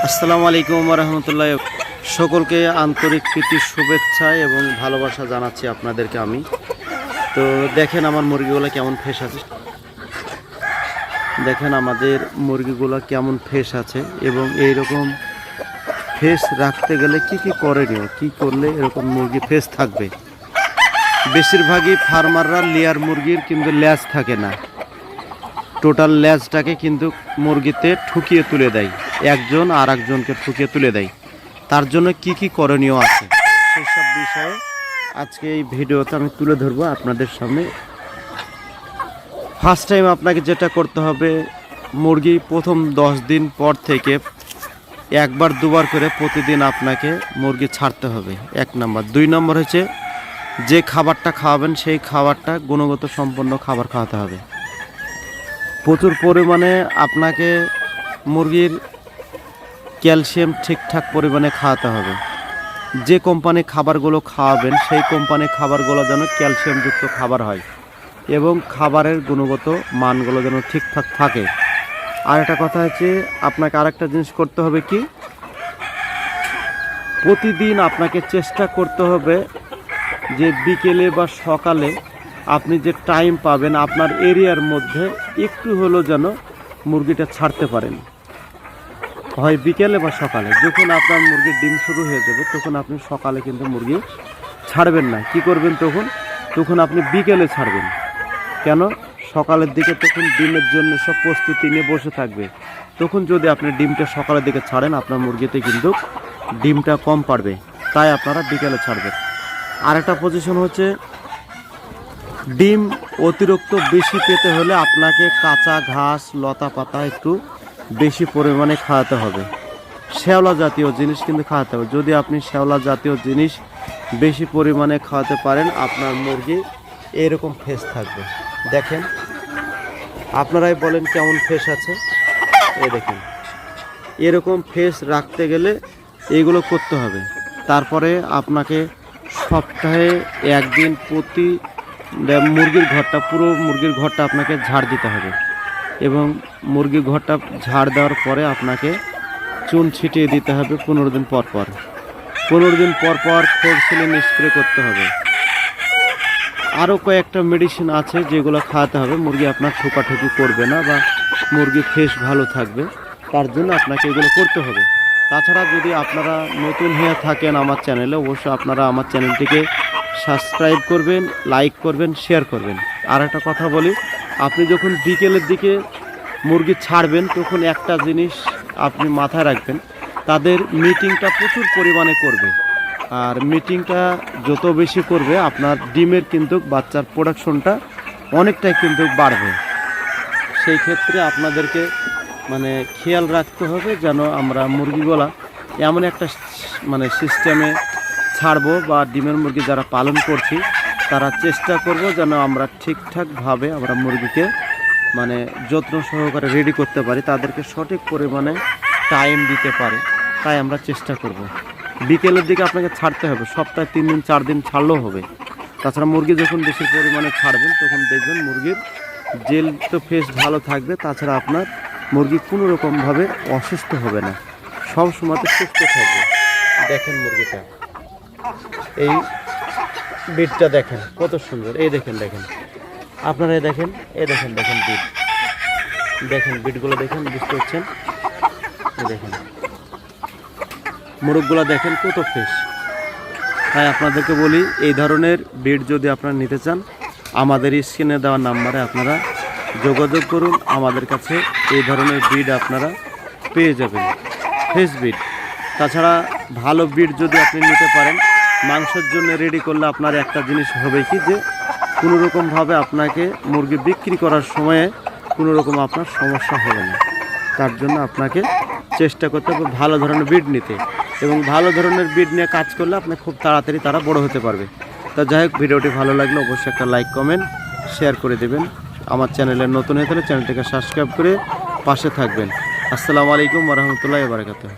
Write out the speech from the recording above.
আসসালামু আলাইকুম রহমতুল্লাহ। সকলকে আন্তরিক প্রীতি শুভেচ্ছা এবং ভালোবাসা জানাচ্ছি আপনাদেরকে আমি। তো দেখেন আমার মুরগিগুলো কেমন ফ্রেশ আছে, দেখেন আমাদের মুরগিগুলো কেমন ফ্রেশ আছে এবং এইরকম ফ্রেশ রাখতে গেলে কি করণীয়, কি করলে এরকম মুরগি ফ্রেশ থাকবে। বেশিরভাগই ফার্মাররা লেয়ার মুরগির কিন্তু ল্যাজ থাকে না, টোটাল ল্যাজটাকে কিন্তু মুরগিতে ঠুকিয়ে তুলে দেয়, একজন আর একজনকে ঠুকিয়ে তুলে দেয়। তার জন্য কি করণীয় আছে সেই সব বিষয়ে আজকে এই ভিডিওতে আমি তুলে ধরবো আপনাদের সামনে। ফার্স্ট টাইম আপনাকে যেটা করতে হবে, মুরগি প্রথম 10 দিন পর থেকে একবার দুবার করে প্রতিদিন আপনাকে মুরগি ছাড়তে হবে, 1 নম্বর। 2 নম্বর হচ্ছে যে খাবারটা খাওয়াবেন সেই খাবারটা গুণগত সম্পন্ন খাবার খাওয়াতে হবে। প্রচুর পরিমাণে আপনাকে মুরগির ক্যালসিয়াম ঠিকঠাক পরিমাণে খাওয়াতে হবে। যে কোম্পানি খাবারগুলো খাওয়াবেন সেই কোম্পানি খাবারগুলো যেন ক্যালসিয়ামযুক্ত খাবার হয় এবং খাবারের গুণগত মানগুলো যেন ঠিকঠাক থাকে। আর একটা কথা হচ্ছে, আপনাকে আরেকটা জিনিস করতে হবে কি, প্রতিদিন আপনাকে চেষ্টা করতে হবে যে বিকেলে বা সকালে আপনি যে টাইম পাবেন আপনার এরিয়ার মধ্যে একটু হলেও যেন মুরগিটা ছাড়তে পারেন, হয় বিকেলে বা সকালে। যখন আপনার মুরগির ডিম শুরু হয়ে যাবে তখন আপনি সকালে কিন্তু মুরগি ছাড়বেন না। কি করবেন তখন আপনি বিকেলে ছাড়বেন। কেন? সকালের দিকে তখন ডিমের জন্য সব প্রস্তুতি নিয়ে বসে থাকবে। তখন যদি আপনি ডিমটা সকালের দিকে ছাড়েন আপনার মুরগিতে কিন্তু ডিমটা কম পারবে, তাই আপনারা বিকেলে ছাড়বেন। আরেকটা পজিশন হচ্ছে, ডিম অতিরিক্ত বেশি পেতে হলে আপনাকে কাঁচা ঘাস লতা পাতা একটু বেশি পরিমাণে খাওয়াতে হবে। শ্যাওলা জাতীয় জিনিস কিন্তু খাওয়াতে হবে। যদি আপনি শ্যাওলা জাতীয় জিনিস বেশি পরিমাণে খাওয়াতে পারেন আপনার মুরগি এরকম ফ্রেশ থাকবে। দেখেন, আপনারাই বলেন কেমন ফ্রেশ আছে। এই দেখেন, এরকম ফ্রেশ রাখতে গেলে এইগুলো করতে হবে। তারপরে আপনাকে সপ্তাহে 1 দিন প্রতি মুরগির ঘরটা, পুরো মুরগির ঘরটা আপনাকে ঝাড় দিতে হবে এবং মুরগির ঘরটা ঝাড় দেওয়ার পরে আপনাকে চুন ছিটিয়ে দিতে হবে 15 দিন পর পর। 15 দিন পর পর ফোরসিলিন স্প্রে করতে হবে। আরও কয়েকটা মেডিসিন আছে যেগুলো খাওয়াতে হবে, মুরগি আপনার ঠোকাঠুকি করবে না বা মুরগি ফ্রেশ ভালো থাকবে, তার জন্য আপনাকে এগুলো করতে হবে। তাছাড়া যদি আপনারা নতুন হয়ে থাকেন আমার চ্যানেলে, অবশ্যই আপনারা আমার চ্যানেলটিকে সাবস্ক্রাইব করবেন, লাইক করবেন, শেয়ার করবেন। আর একটা কথা বলি, আপনি যখন বিকেলের দিকে মুরগি ছাড়বেন তখন একটা জিনিস আপনি মাথায় রাখবেন, তাদের মিটিংটা প্রচুর পরিমাণে করবে। আর মিটিংটা যত বেশি করবে আপনার ডিমের কিন্তু বাচ্চার প্রোডাকশনটা অনেকটাই কিন্তু বাড়বে। সেই ক্ষেত্রে আপনাদেরকে খেয়াল রাখতে হবে যেন আমরা মুরগিগুলা এমন একটা সিস্টেমে ছাড়বো বা ডিমের মুরগি যারা পালন করছি তারা চেষ্টা করব যেন আমরা ঠিকঠাকভাবে আমরা মুরগিকে যত্ন সহকারে রেডি করতে পারি, তাদেরকে সঠিক পরিমাণে টাইম দিতে পারে। তাই আমরা চেষ্টা করব। বিকেলের দিকে আপনাকে ছাড়তে হবে, সপ্তাহে 3 দিন 4 দিন ছাড়লেও হবে। তাছাড়া মুরগি যখন বেশি পরিমাণে ছাড়বেন তখন দেখবেন মুরগির জেল তো ফ্রেশ ভালো থাকবে, তাছাড়া আপনার মুরগি কোনো রকমভাবে অসুস্থ হবে না, সব সময়তে সুস্থ থাকবে। দেখেন মুরগিটা, এই বিটটা দেখেন কত সুন্দর। এই দেখেন আপনারা দেখেন বিট, দেখেন বিটগুলো দেখেন, বুঝতে পারছেন? এই দেখেন মোরগগুলো দেখেন কত ফ্রেশ। তাই আপনাদেরকে বলি, এই ধরনের বিট যদি আপনারা নিতে চান আমাদের স্ক্রিনে দেওয়া নাম্বারে আপনারা যোগাযোগ করুন। আমাদের কাছে এই ধরনের বিট আপনারা পেয়ে যাবেন, ফ্রেশ বিট। তাছাড়া ভালো বিট যদি আপনি নিতে পারেন, মাংসের জন্য রেডি করলে আপনার একটা জিনিস হবে কি, যে কোনো রকমভাবে আপনাকে মুরগি বিক্রি করার সময়ে কোনো রকম আপনার সমস্যা হবে না। তার জন্য আপনাকে চেষ্টা করতে হবে ভালো ধরনের বিট নিতে, এবং ভালো ধরনের বিট নিয়ে কাজ করলে আপনি খুব তাড়াতাড়ি তারা বড় হতে পারবে। তা যাই হোক, ভিডিওটি ভালো লাগলে অবশ্যই একটা লাইক কমেন্ট শেয়ার করে দেবেন। আমার চ্যানেলে নতুন হয়ে থাকলে চ্যানেলটিকে সাবস্ক্রাইব করে পাশে থাকবেন। আসসালামু আলাইকুম ওয়া রাহমাতুল্লাহি ওয়া বারাকাতুহু।